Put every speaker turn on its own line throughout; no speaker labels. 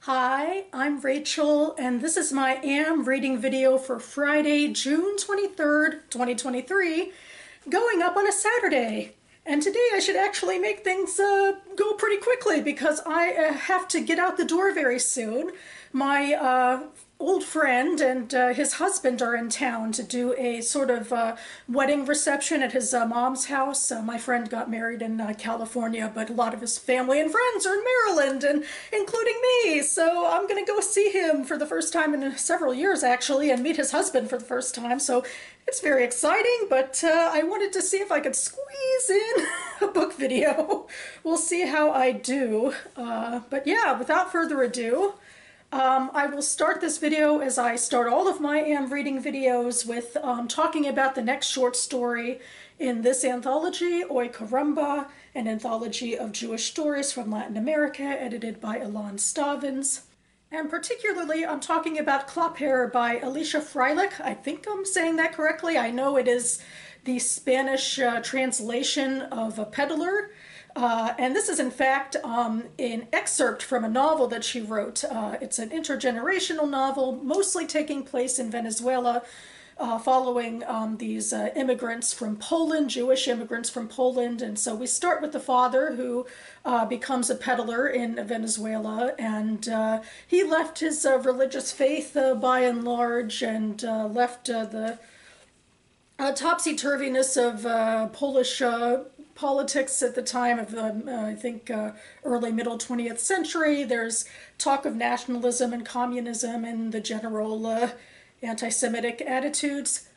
Hi, I'm Rachel, and this is my AM reading video for Friday, June 23rd, 2023, going up on a Saturday. And today I should actually make things go pretty quickly because I have to get out the door very soon. My old friend and his husband are in town to do a sort of wedding reception at his mom's house. My friend got married in California, but a lot of his family and friends are in Maryland, and including me. So I'm going to go see him for the first time in several years, actually, and meet his husband for the first time. So it's very exciting, but I wanted to see if I could squeeze in a book video. We'll see how I do. But yeah, without further ado, I will start this video as I start all of my AM reading videos with talking about the next short story in this anthology, Oi Caramba, an anthology of Jewish stories from Latin America, edited by Ilan Stavins. And particularly, I'm talking about Khalifeh by Alicia Freilich. I think I'm saying that correctly. I know it is the Spanish translation of A Peddler. And this is, in fact, an excerpt from a novel that she wrote. It's an intergenerational novel, mostly taking place in Venezuela, following these immigrants from Poland, Jewish immigrants from Poland. And so we start with the father, who becomes a peddler in Venezuela, and he left his religious faith by and large, and left the topsy-turviness of Polish politics at the time of, I think, early middle 20th century. There's talk of nationalism and communism and the general anti-Semitic attitudes.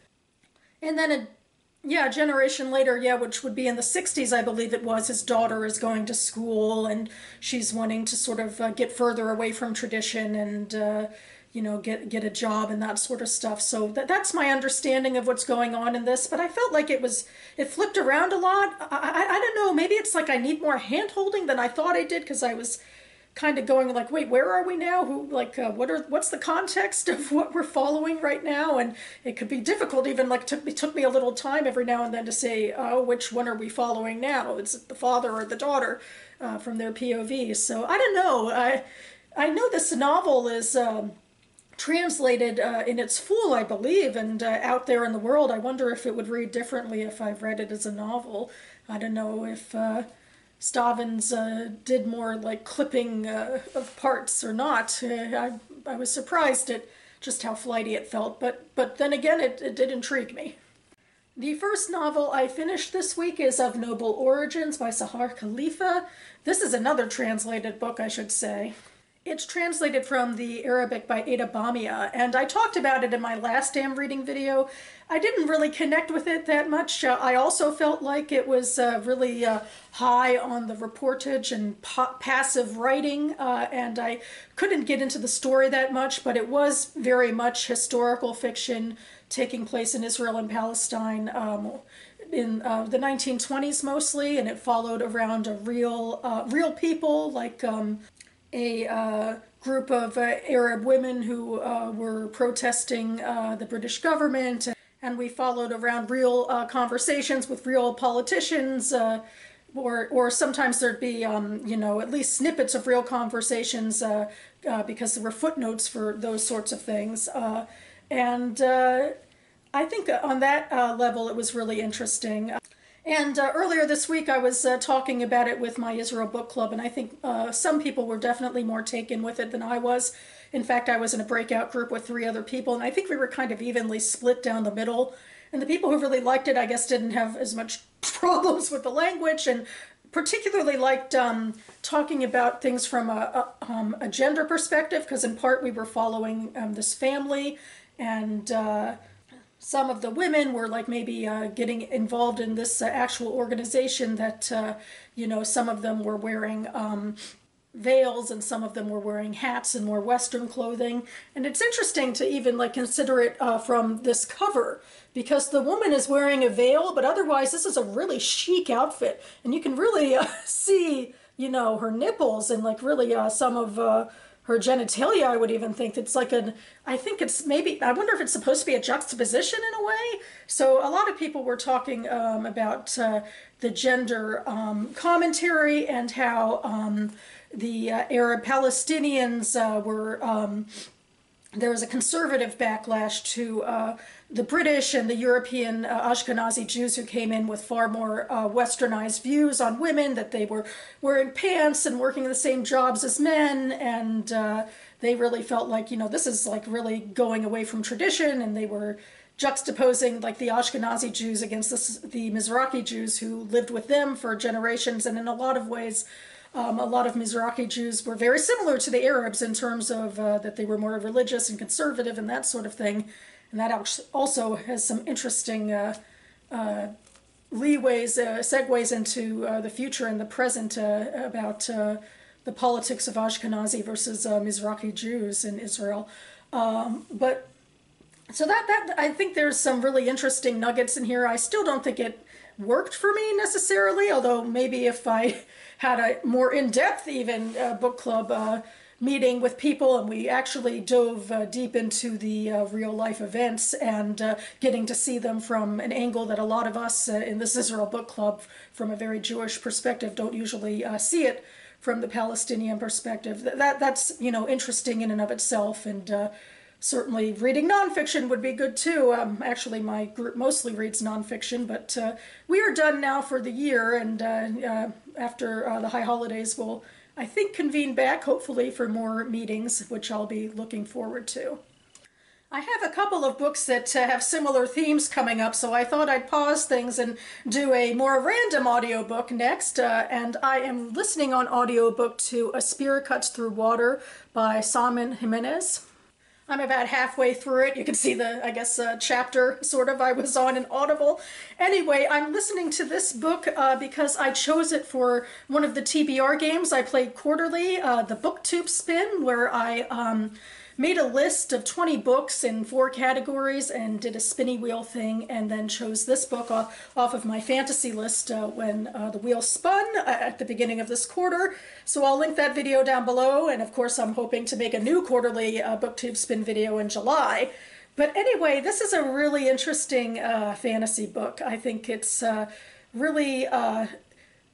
And then, a generation later, which would be in the 60s, I believe it was, his daughter is going to school and she's wanting to sort of get further away from tradition and get a job and that sort of stuff. So that's my understanding of what's going on in this. But I felt like it flipped around a lot. I don't know, maybe it's like I need more hand-holding than I thought I did, because I was kind of going like, wait, where are we now? What's the context of what we're following right now? And it could be difficult, even like took me a little time every now and then to say, oh, which one are we following now? Is it the father or the daughter from their POV? So I don't know. I know this novel is translated in its full, I believe, and out there in the world. I wonder if it would read differently if I've read it as a novel. I don't know if Stavins did more like clipping of parts or not. I was surprised at just how flighty it felt, but then again, it did intrigue me. The first novel I finished this week is Of Noble Origins by Sahar Khalifeh. This is another translated book, I should say. It's translated from the Arabic by Ada Bamia, and I talked about it in my last AM reading video. I didn't really connect with it that much. I also felt like it was really high on the reportage and passive writing, and I couldn't get into the story that much, but it was very much historical fiction taking place in Israel and Palestine in the 1920s mostly, and it followed around real people, like a group of Arab women who were protesting the British government, and we followed around real conversations with real politicians, or sometimes there'd be, at least snippets of real conversations because there were footnotes for those sorts of things. And I think on that level it was really interesting. And earlier this week I was talking about it with my Israel book club, and I think some people were definitely more taken with it than I was. In fact, I was in a breakout group with 3 other people, and I think we were kind of evenly split down the middle. And the people who really liked it, I guess, didn't have as much problems with the language, and particularly liked talking about things from a gender perspective, because in part we were following this family, and some of the women were like maybe getting involved in this actual organization that, some of them were wearing veils and some of them were wearing hats and more Western clothing. And it's interesting to even like consider it from this cover, because the woman is wearing a veil, but otherwise this is a really chic outfit. And you can really see, her nipples and like really some of her genitalia. I would even think it's like I think it's maybe, I wonder if it's supposed to be a juxtaposition in a way. So a lot of people were talking about the gender commentary and how the Arab Palestinians there was a conservative backlash to the British and the European Ashkenazi Jews who came in with far more westernized views on women, that they were wearing pants and working the same jobs as men, and they really felt like, this is like really going away from tradition, and they were juxtaposing like the Ashkenazi Jews against the Mizrahi Jews who lived with them for generations, and in a lot of ways a lot of Mizrahi Jews were very similar to the Arabs in terms of that they were more religious and conservative and that sort of thing. And that also has some interesting segues into the future and the present about the politics of Ashkenazi versus Mizrahi Jews in Israel. So that I think there's some really interesting nuggets in here. I still don't think it worked for me necessarily, although maybe if I had a more in-depth even book club meeting with people and we actually dove deep into the real-life events and getting to see them from an angle that a lot of us in this Israel book club from a very Jewish perspective don't usually see it from the Palestinian perspective. That's interesting in and of itself, and certainly reading nonfiction would be good too. Actually, my group mostly reads nonfiction, but we are done now for the year, and after the high holidays, we'll, I think, convene back, hopefully, for more meetings, which I'll be looking forward to. I have a couple of books that have similar themes coming up, so I thought I'd pause things and do a more random audiobook next, and I am listening on audiobook to A Spear Cuts Through Water by Jimenez. I'm about halfway through it. You can see the, I guess, chapter sort of I was on in Audible. Anyway, I'm listening to this book because I chose it for one of the TBR games I played quarterly, the BookTube Spin, where I made a list of 20 books in 4 categories and did a spinny wheel thing, and then chose this book off of my fantasy list when the wheel spun at the beginning of this quarter. So I'll link that video down below, and of course I'm hoping to make a new quarterly BookTube Spin video in July. But anyway, this is a really interesting fantasy book. I think it's really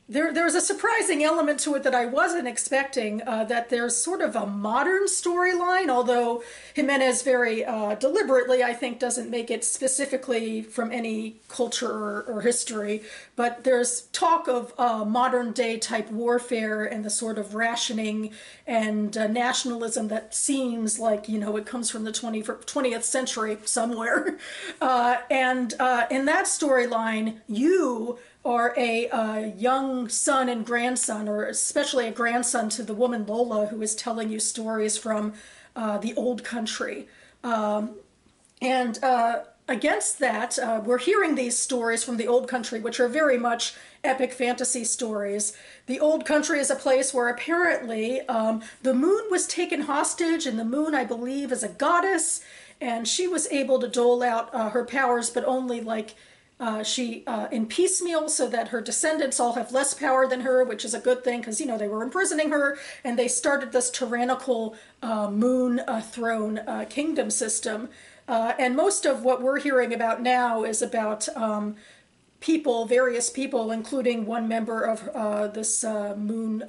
there's a surprising element to it that I wasn't expecting, that there's sort of a modern storyline, although Jimenez very deliberately, I think, doesn't make it specifically from any culture or history, but there's talk of modern day type warfare and the sort of rationing and nationalism that seems like, it comes from the 20th century somewhere. And in that storyline, you are a young son and grandson, or especially a grandson to the woman Lola, who is telling you stories from the old country. And against that, we're hearing these stories from the old country, which are very much epic fantasy stories. The old country is a place where apparently the moon was taken hostage, and the moon, I believe, is a goddess, and she was able to dole out her powers, but only like in piecemeal, so that her descendants all have less power than her, which is a good thing because, they were imprisoning her, and they started this tyrannical moon throne kingdom system. And most of what we're hearing about now is about various people, including one member of this moon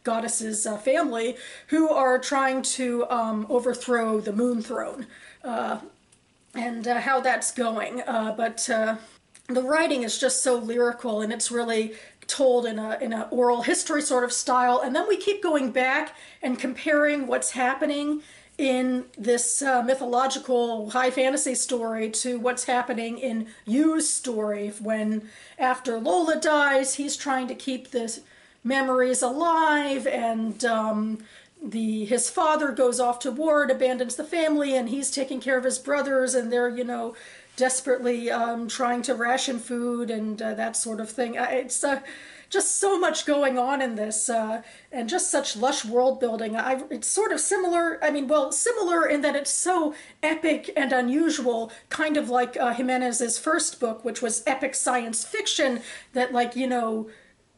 goddess's family, who are trying to overthrow the moon throne, and how that's going. But the writing is just so lyrical, and it's really told in a oral history sort of style. And then we keep going back and comparing what's happening in this mythological high fantasy story to what's happening in Yu's story, when after Lola dies, he's trying to keep the memories alive, and his father goes off to war and abandons the family, and he's taking care of his brothers, and they're, desperately trying to ration food and that sort of thing. It's just so much going on in this, and just such lush world building. It's sort of similar, similar in that it's so epic and unusual, kind of like Jimenez's first book, which was epic science fiction that,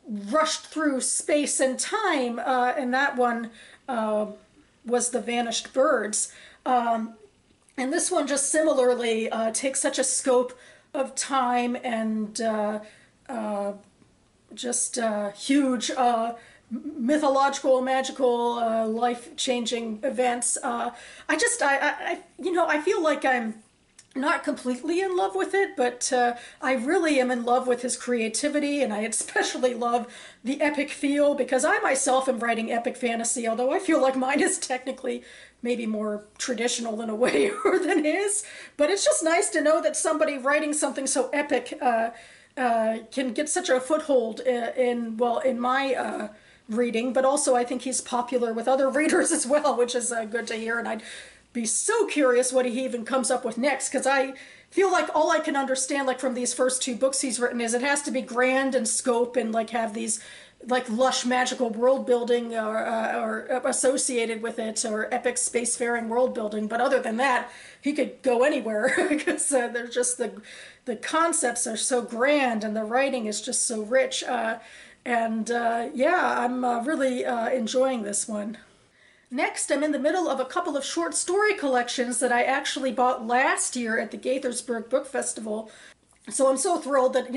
rushed through space and time, and that one was The Vanished Birds. And this one just similarly takes such a scope of time and just huge mythological, magical, life-changing events. I feel like I'm not completely in love with it, but I really am in love with his creativity, and I especially love the epic feel, because I myself am writing epic fantasy, although I feel like mine is technically maybe more traditional in a way than his. But it's just nice to know that somebody writing something so epic can get such a foothold in my reading, but also I think he's popular with other readers as well, which is good to hear. And I'd be so curious what he even comes up with next, because I feel like all I can understand, like from these first two books he's written, is it has to be grand in scope and like have these like lush magical world building or associated with it, or epic spacefaring world building. But other than that, he could go anywhere because there's just the concepts are so grand and the writing is just so rich. Yeah, I'm really enjoying this one. Next, I'm in the middle of a couple of short story collections that I actually bought last year at the Gaithersburg Book Festival. So I'm so thrilled that,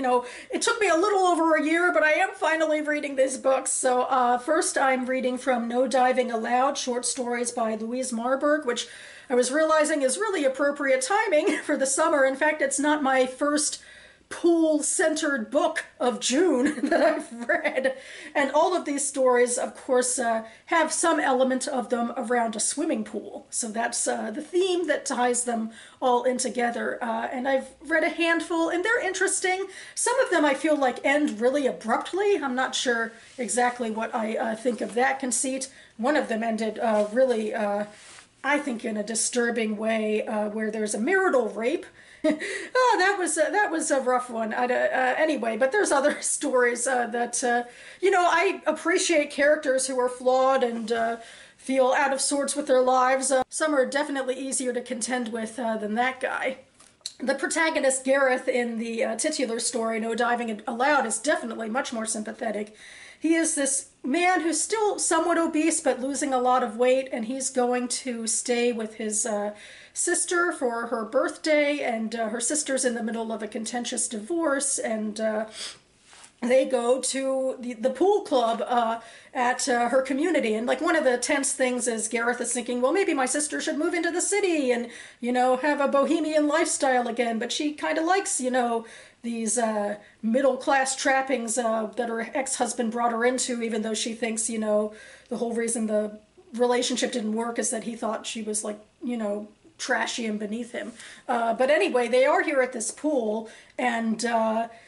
it took me a little over a year, but I am finally reading these books. So first I'm reading from No Diving Allowed, short stories by Louise Marburg, which I was realizing is really appropriate timing for the summer. In fact, it's not my first pool-centered book of June that I've read. And all of these stories, of course, have some element of them around a swimming pool. So that's the theme that ties them all in together. And I've read a handful, and they're interesting. Some of them I feel like end really abruptly. I'm not sure exactly what I think of that conceit. One of them ended really, I think, in a disturbing way, where there's a marital rape. Oh, that was a rough one. Anyway, but there's other stories that I appreciate characters who are flawed and feel out of sorts with their lives. Some are definitely easier to contend with than that guy. The protagonist, Gareth, in the titular story, No Diving Allowed, is definitely much more sympathetic. He is this man who's still somewhat obese but losing a lot of weight, and he's going to stay with his sister for her birthday, and her sister's in the middle of a contentious divorce, and they go to the pool club at her community. And like one of the tense things is Gareth is thinking, well, maybe my sister should move into the city and, have a bohemian lifestyle again. But she kind of likes, these middle-class trappings that her ex-husband brought her into, even though she thinks, the whole reason the relationship didn't work is that he thought she was like, trashy and beneath him. But anyway, they are here at this pool, and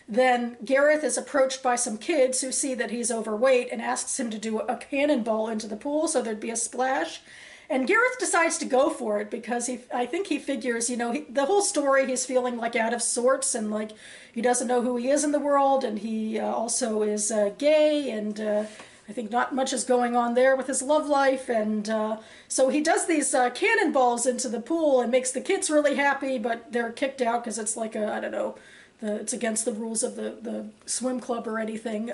then Gareth is approached by some kids who see that he's overweight and asks him to do a cannonball into the pool so there'd be a splash. And Gareth decides to go for it because I think he figures, the whole story he's feeling like out of sorts and like he doesn't know who he is in the world, and he also is gay, and I think not much is going on there with his love life, and so he does these cannonballs into the pool and makes the kids really happy, but they're kicked out because it's like I don't know, it's against the rules of the swim club or anything.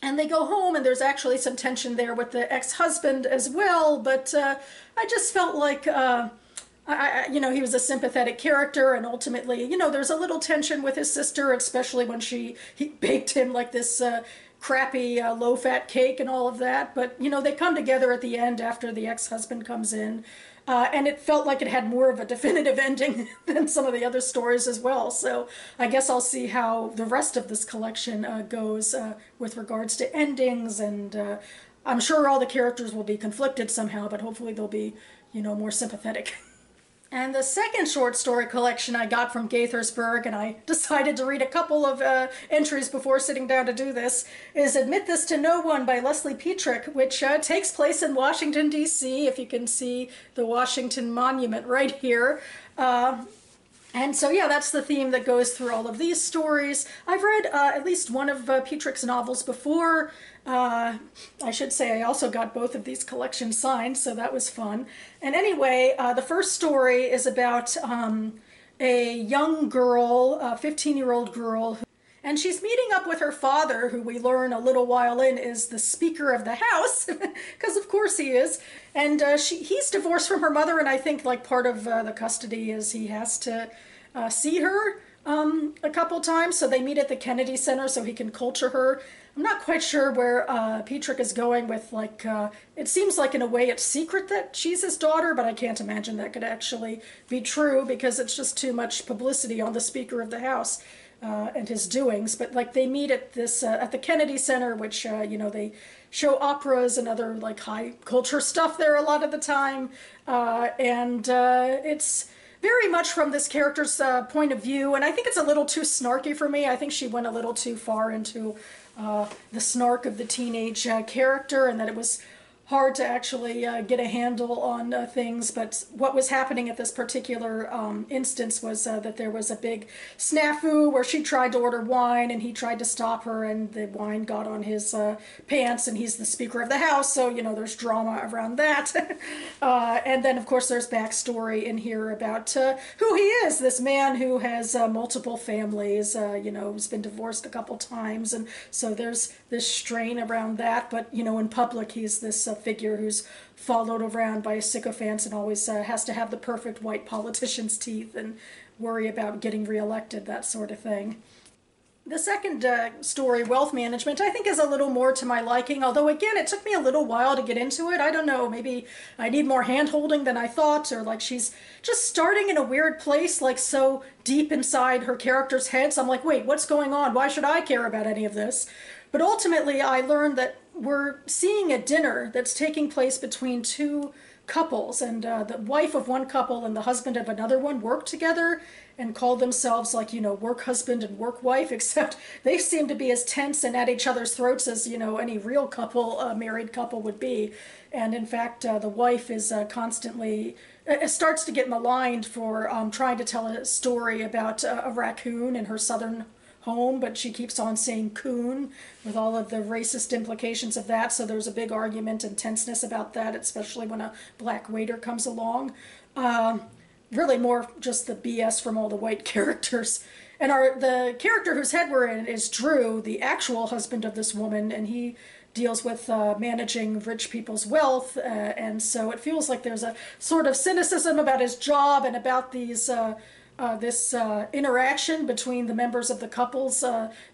And they go home, and there's actually some tension there with the ex-husband as well, but I just felt like, he was a sympathetic character, and ultimately, there's a little tension with his sister, especially when he baked him like this crappy low-fat cake and all of that. But, they come together at the end after the ex-husband comes in. And it felt like it had more of a definitive ending than some of the other stories as well. So I guess I'll see how the rest of this collection goes with regards to endings. And I'm sure all the characters will be conflicted somehow, but hopefully they'll be, more sympathetic. And the second short story collection I got from Gaithersburg, and I decided to read a couple of entries before sitting down to do this, is Admit This to No One by Leslie Pietrzyk, which takes place in Washington, D.C., if you can see the Washington Monument right here. And so, yeah, that's the theme that goes through all of these stories. I've read at least one of Pietryk's novels before. I should say I also got both of these collections signed, so that was fun. And anyway, the first story is about a young girl, a 15-year-old girl, and she's meeting up with her father, who we learn a little while in is the Speaker of the House, because of course he is. And he's divorced from her mother, and I think like part of the custody is he has to see her a couple times. So they meet at the Kennedy Center so he can culture her. I'm not quite sure where Pietrzyk is going with, like, it seems like in a way it's secret that she's his daughter, but I can't imagine that could actually be true because it's just too much publicity on the Speaker of the House and his doings. But like they meet at this at the Kennedy Center, which you know, they show operas and other like high culture stuff there a lot of the time, and it's very much from this character's point of view, and I think it's a little too snarky for me. I think she went a little too far into the snark of the teenage character, and that it was hard to actually get a handle on things. But what was happening at this particular instance was that there was a big snafu where she tried to order wine and he tried to stop her, and the wine got on his pants, and he's the Speaker of the House, so you know there's drama around that. And then of course there's backstory in here about who he is, this man who has multiple families, you know, who's been divorced a couple times, and so there's this strain around that. But you know, in public he's this figure who's followed around by sycophants and always has to have the perfect white politician's teeth and worry about getting reelected, that sort of thing. The second story, Wealth Management, I think is a little more to my liking, although again it took me a little while to get into it. I don't know, maybe I need more hand-holding than I thought, or like she's just starting in a weird place, like so deep inside her character's head. So I'm like, wait, what's going on? Why should I care about any of this? But ultimately I learned that we're seeing a dinner that's taking place between two couples, and the wife of one couple and the husband of another one work together and call themselves, like, you know, work husband and work wife, except they seem to be as tense and at each other's throats as, you know, any real couple, married couple would be. And in fact, the wife is constantly starts to get maligned for trying to tell a story about a raccoon in her southern home, but she keeps on saying coon with all of the racist implications of that. So there's a big argument and tenseness about that, especially when a black waiter comes along. Really more just the BS from all the white characters. And the character whose head we're in is Drew, the actual husband of this woman, and he deals with managing rich people's wealth, and so it feels like there's a sort of cynicism about his job and about these this interaction between the members of the couples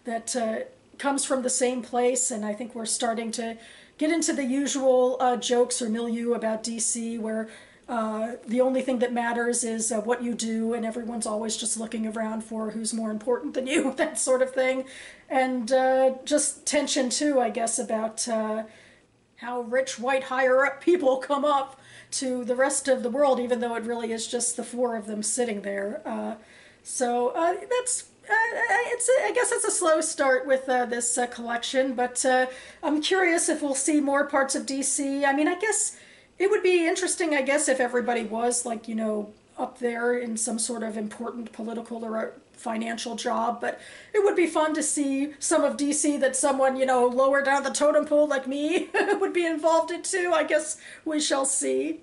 that comes from the same place. And I think we're starting to get into the usual jokes or milieu about DC, where the only thing that matters is what you do, and everyone's always just looking around for who's more important than you, that sort of thing. And just tension too, I guess, about how rich white higher up people come up to the rest of the world, even though it really is just the four of them sitting there. So that's I guess it's a slow start with this collection, but I'm curious if we'll see more parts of DC. I mean, I guess it would be interesting, I guess, if everybody was, like, you know, up there in some sort of important political or financial job, but it would be fun to see some of DC that someone, you know, lower down the totem pole like me would be involved in too. I guess we shall see.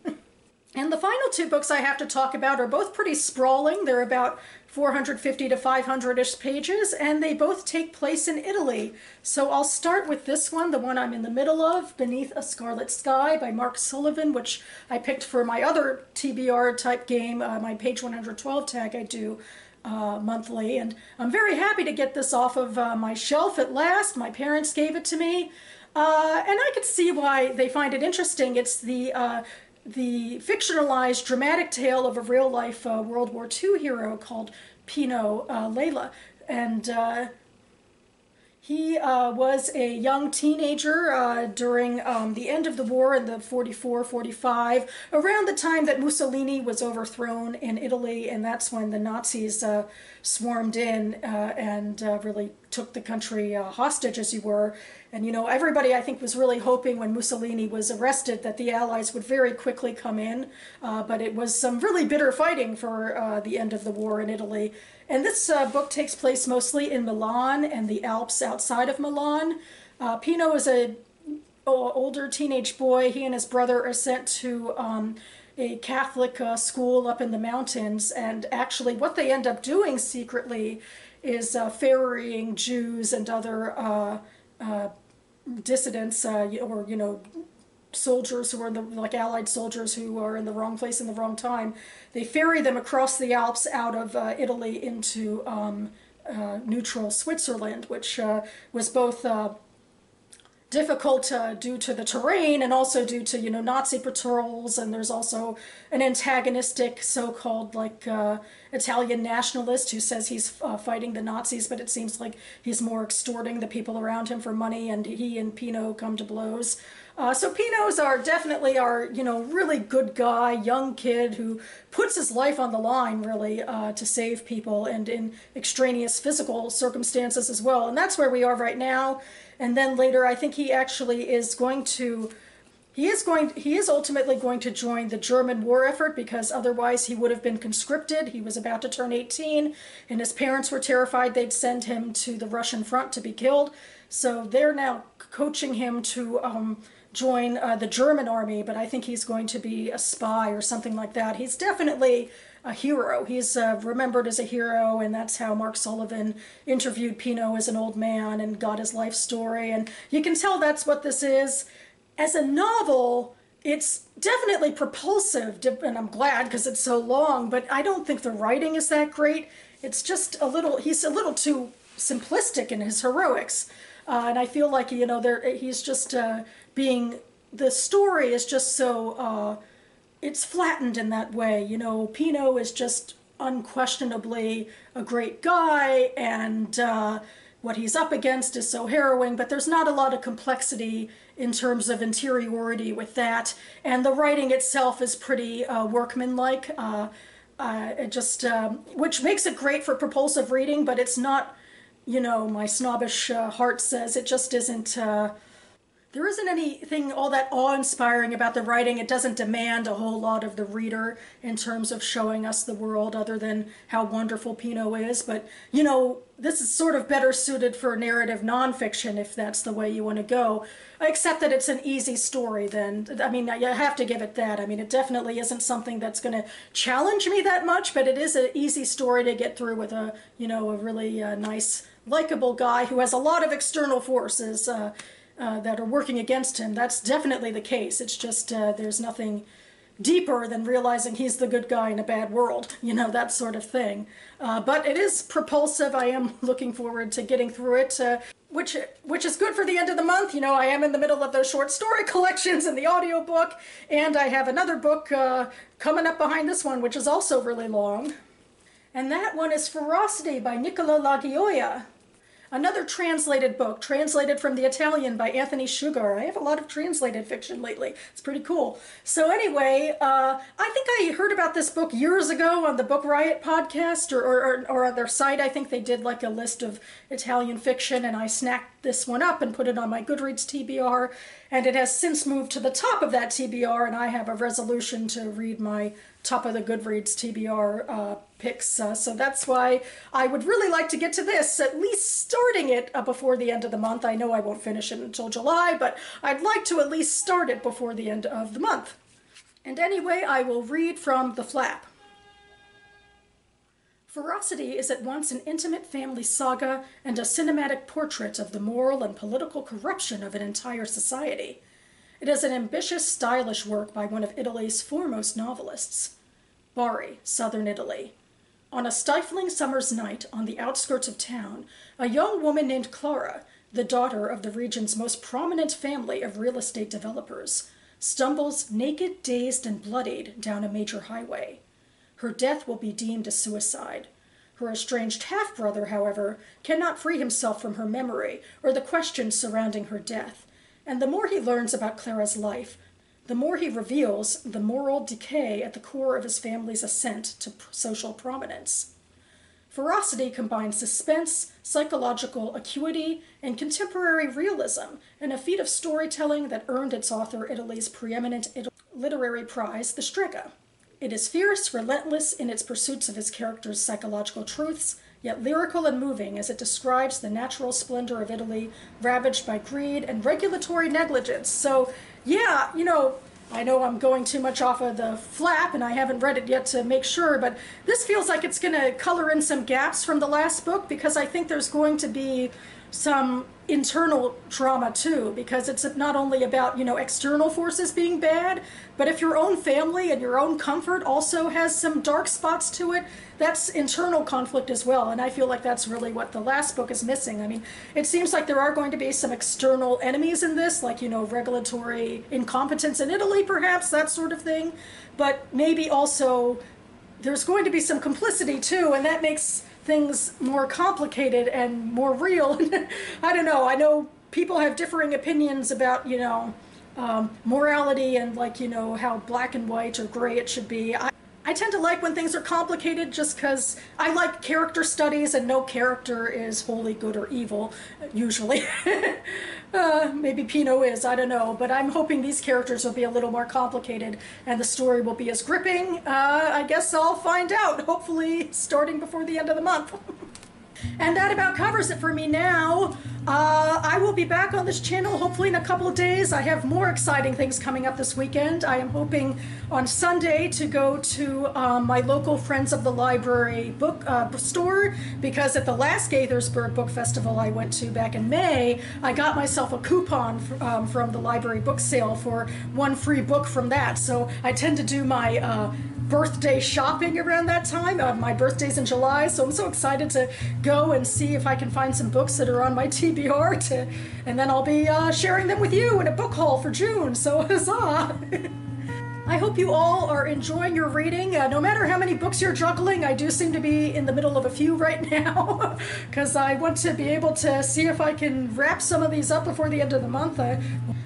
And the final two books I have to talk about are both pretty sprawling. They're about 450 to 500-ish pages, and they both take place in Italy. So I'll start with this one, the one I'm in the middle of, Beneath a Scarlet Sky by Mark Sullivan, which I picked for my other TBR type game, my page 112 tag I do monthly. And I'm very happy to get this off of my shelf at last. My parents gave it to me, and I could see why they find it interesting. It's the fictionalized dramatic tale of a real-life World War II hero called Pino Leila. And he was a young teenager during the end of the war in the 44-45, around the time that Mussolini was overthrown in Italy, and that's when the Nazis swarmed in and really took the country hostage, as you were. And, you know, everybody, I think, was really hoping when Mussolini was arrested that the Allies would very quickly come in, but it was some really bitter fighting for the end of the war in Italy. And this book takes place mostly in Milan and the Alps outside of Milan. Pino is an older teenage boy. He and his brother are sent to a Catholic school up in the mountains, and actually what they end up doing secretly is ferrying Jews and other dissidents or, you know, soldiers who are like Allied soldiers who are in the wrong place in the wrong time. They ferry them across the Alps out of Italy into neutral Switzerland, which was both difficult due to the terrain and also due to, you know, Nazi patrols, and there's also an antagonistic so-called like Italian nationalist who says he's fighting the Nazis, but it seems like he's more extorting the people around him for money, and he and Pino come to blows. So Pino's are definitely you know, really good guy, young kid who puts his life on the line, really, to save people, and in extraneous physical circumstances as well. And that's where we are right now. And then later, I think he actually is going to, he is ultimately going to join the German war effort, because otherwise he would have been conscripted. He was about to turn 18, and his parents were terrified they'd send him to the Russian front to be killed. So they're now coaching him to join the German army, but I think he's going to be a spy or something like that. He's definitely a hero. He's remembered as a hero, and that's how Mark Sullivan interviewed Pino as an old man and got his life story, and you can tell that's what this is. As a novel, it's definitely propulsive, and I'm glad because it's so long, but I don't think the writing is that great. It's just a little, he's a little too simplistic in his heroics, and I feel like, you know, he's just the story is just so, it's flattened in that way. You know, Pino is just unquestionably a great guy, and what he's up against is so harrowing, but there's not a lot of complexity in terms of interiority with that, and the writing itself is pretty workmanlike, which makes it great for propulsive reading, but it's not, you know, my snobbish heart says it just isn't, there isn't anything all that awe-inspiring about the writing. It doesn't demand a whole lot of the reader in terms of showing us the world, other than how wonderful Pino is. But, you know, this is sort of better suited for narrative nonfiction, if that's the way you want to go. Except that it's an easy story then. I mean, you have to give it that. I mean, it definitely isn't something that's going to challenge me that much, but it is an easy story to get through with a, you know, a really nice, likable guy who has a lot of external forces that are working against him. That's definitely the case. It's just there's nothing deeper than realizing he's the good guy in a bad world, you know, that sort of thing. But it is propulsive. I am looking forward to getting through it, which is good for the end of the month. You know, I am in the middle of those short story collections and the audiobook, and I have another book coming up behind this one, which is also really long. And that one is Ferocity by Nicola Lagioia. Another translated book, translated from the Italian by Anthony Sugar. I have a lot of translated fiction lately. It's pretty cool. So anyway, I think I heard about this book years ago on the Book Riot podcast, or on their site. I think they did like a list of Italian fiction, and I snacked this one up and put it on my Goodreads TBR, and it has since moved to the top of that TBR, and I have a resolution to read my top of the Goodreads TBR picks, so that's why I would really like to get to this, at least starting it before the end of the month. I know I won't finish it until July, but I'd like to at least start it before the end of the month. And anyway, I will read from the flap. Ferocity is at once an intimate family saga and a cinematic portrait of the moral and political corruption of an entire society. It is an ambitious, stylish work by one of Italy's foremost novelists. Bari, southern Italy. On a stifling summer's night on the outskirts of town, a young woman named Clara, the daughter of the region's most prominent family of real estate developers, stumbles naked, dazed, and bloodied down a major highway. Her death will be deemed a suicide. Her estranged half-brother, however, cannot free himself from her memory or the questions surrounding her death, and the more he learns about Clara's life, the more he reveals the moral decay at the core of his family's ascent to social prominence. Ferocity combines suspense, psychological acuity, and contemporary realism in a feat of storytelling that earned its author Italy's preeminent literary prize, the Strega. It is fierce, relentless in its pursuits of his characters' psychological truths, yet lyrical and moving as it describes the natural splendor of Italy ravaged by greed and regulatory negligence. So, yeah, you know, I know I'm going too much off of the flap, and I haven't read it yet to make sure, but this feels like it's going to color in some gaps from the last book, because I think there's going to be some internal drama too, because it's not only about, you know, external forces being bad, but if your own family and your own comfort also has some dark spots to it, that's internal conflict as well. And I feel like that's really what the last book is missing. I mean, it seems like there are going to be some external enemies in this, like, you know, regulatory incompetence in Italy, perhaps, that sort of thing. But maybe also there's going to be some complicity too, and that makes things more complicated and more real. I don't know. I know people have differing opinions about, you know, morality and, like, you know, how black and white or gray it should be. I tend to like when things are complicated just because I like character studies, and no character is wholly good or evil, usually. Maybe Pinot is, I don't know, but I'm hoping these characters will be a little more complicated and the story will be as gripping. I guess I'll find out, hopefully starting before the end of the month. And that about covers it for me now. I will be back on this channel hopefully in a couple of days. I have more exciting things coming up this weekend. I am hoping on Sunday to go to my local Friends of the Library book store, because at the last Gaithersburg Book Festival I went to back in May, I got myself a coupon from the library book sale for one free book from that. So I tend to do my birthday shopping around that time. My birthday's in July, so I'm so excited to go and see if I can find some books that are on my TBR, and then I'll be sharing them with you in a book haul for June, so huzzah! I hope you all are enjoying your reading. No matter how many books you're juggling, I do seem to be in the middle of a few right now, because I want to be able to see if I can wrap some of these up before the end of the month.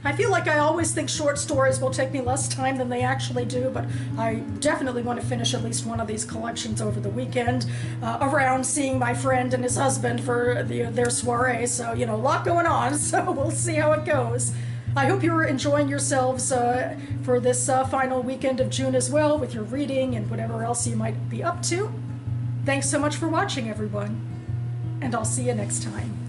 I feel like I always think short stories will take me less time than they actually do, but I definitely want to finish at least one of these collections over the weekend, around seeing my friend and his husband for their soiree. So, you know, a lot going on, so we'll see how it goes. I hope you're enjoying yourselves for this final weekend of June as well, with your reading and whatever else you might be up to. Thanks so much for watching, everyone, and I'll see you next time.